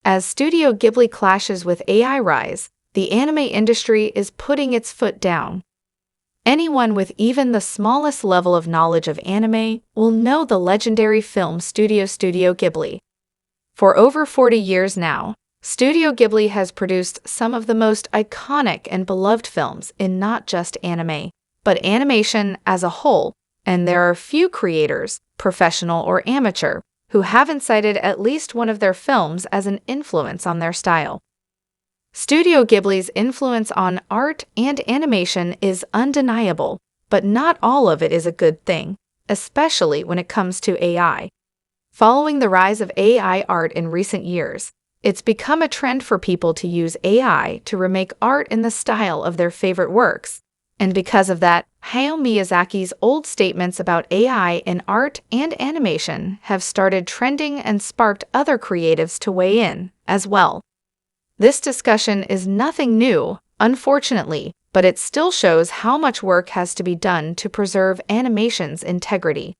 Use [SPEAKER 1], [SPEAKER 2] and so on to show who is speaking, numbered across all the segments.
[SPEAKER 1] As Studio Ghibli clashes with AI rise, the anime industry is putting its foot down. Anyone with even the smallest level of knowledge of anime will know the legendary film Studio Ghibli. For over 40 years now, Studio Ghibli has produced some of the most iconic and beloved films in not just anime, but animation as a whole, and there are few creators, professional or amateur, who haven't cited at least one of their films as an influence on their style. Studio Ghibli's influence on art and animation is undeniable, but not all of it is a good thing, especially when it comes to AI. Following the rise of AI art in recent years, it's become a trend for people to use AI to remake art in the style of their favorite works. And because of that, Hayao Miyazaki's old statements about AI in art and animation have started trending and sparked other creatives to weigh in, as well. This discussion is nothing new, unfortunately, but it still shows how much work has to be done to preserve animation's integrity.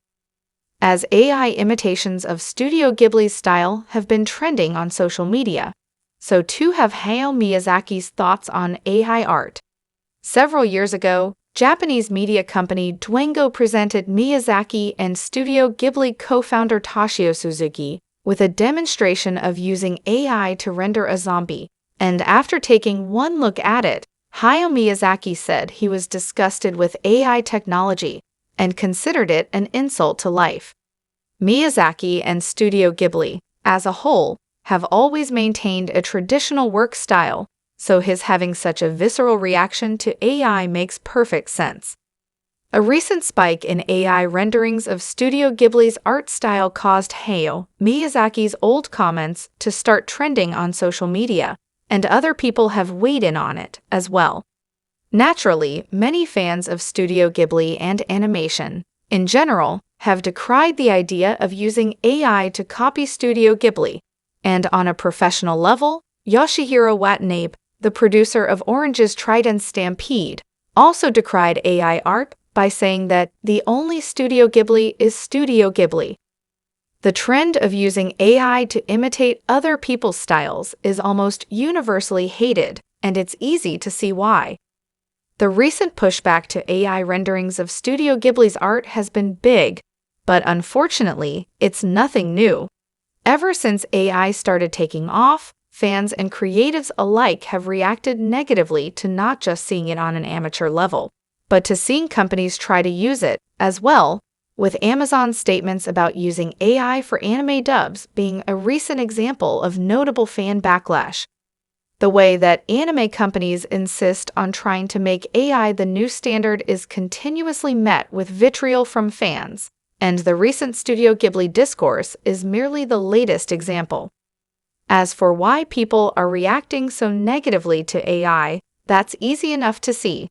[SPEAKER 1] As AI imitations of Studio Ghibli's style have been trending on social media, so too have Hayao Miyazaki's thoughts on AI art. Several years ago, Japanese media company Dwango presented Miyazaki and Studio Ghibli co-founder Toshio Suzuki with a demonstration of using AI to render a zombie, and after taking one look at it, Hayao Miyazaki said he was disgusted with AI technology and considered it an insult to life. Miyazaki and Studio Ghibli, as a whole, have always maintained a traditional work style, so his having such a visceral reaction to AI makes perfect sense. A recent spike in AI renderings of Studio Ghibli's art style caused Hayao Miyazaki's old comments to start trending on social media, and other people have weighed in on it as well. Naturally, many fans of Studio Ghibli and animation, in general, have decried the idea of using AI to copy Studio Ghibli, and on a professional level, Yoshihiro Watanabe, the producer of Orange's Trident Stampede, also decried AI art by saying that the only Studio Ghibli is Studio Ghibli. The trend of using AI to imitate other people's styles is almost universally hated, and it's easy to see why. The recent pushback to AI renderings of Studio Ghibli's art has been big, but unfortunately, it's nothing new. Ever since AI started taking off, fans and creatives alike have reacted negatively to not just seeing it on an amateur level, but to seeing companies try to use it as well, with Amazon's statements about using AI for anime dubs being a recent example of notable fan backlash. The way that anime companies insist on trying to make AI the new standard is continuously met with vitriol from fans, and the recent Studio Ghibli discourse is merely the latest example. As for why people are reacting so negatively to AI, that's easy enough to see.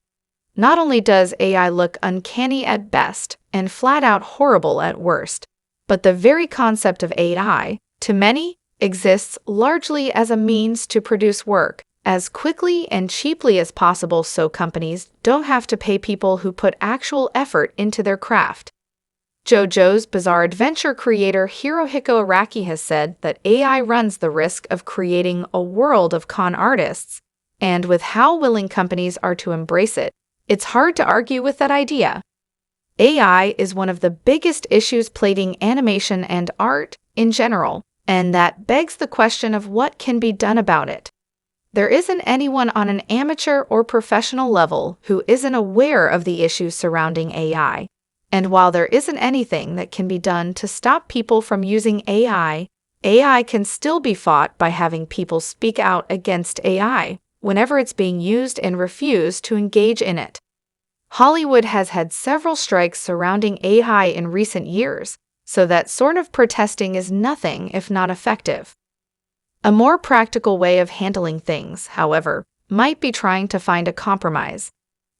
[SPEAKER 1] Not only does AI look uncanny at best and flat-out horrible at worst, but the very concept of AI, to many, exists largely as a means to produce work as quickly and cheaply as possible so companies don't have to pay people who put actual effort into their craft. JoJo's Bizarre Adventure creator Hirohiko Araki has said that AI runs the risk of creating a world of con artists, and with how willing companies are to embrace it, it's hard to argue with that idea. AI is one of the biggest issues plaguing animation and art in general, and that begs the question of what can be done about it. There isn't anyone on an amateur or professional level who isn't aware of the issues surrounding AI. And while there isn't anything that can be done to stop people from using AI, AI can still be fought by having people speak out against AI whenever it's being used and refuse to engage in it. Hollywood has had several strikes surrounding AI in recent years, so that sort of protesting is nothing if not effective. A more practical way of handling things, however, might be trying to find a compromise.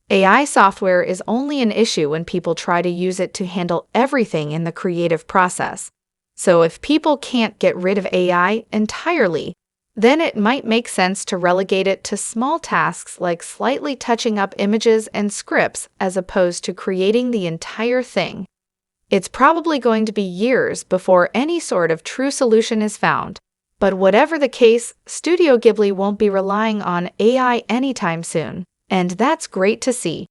[SPEAKER 1] AI software is only an issue when people try to use it to handle everything in the creative process. So if people can't get rid of AI entirely, then it might make sense to relegate it to small tasks like slightly touching up images and scripts as opposed to creating the entire thing. It's probably going to be years before any sort of true solution is found, But whatever the case, Studio Ghibli won't be relying on AI anytime soon, and that's great to see.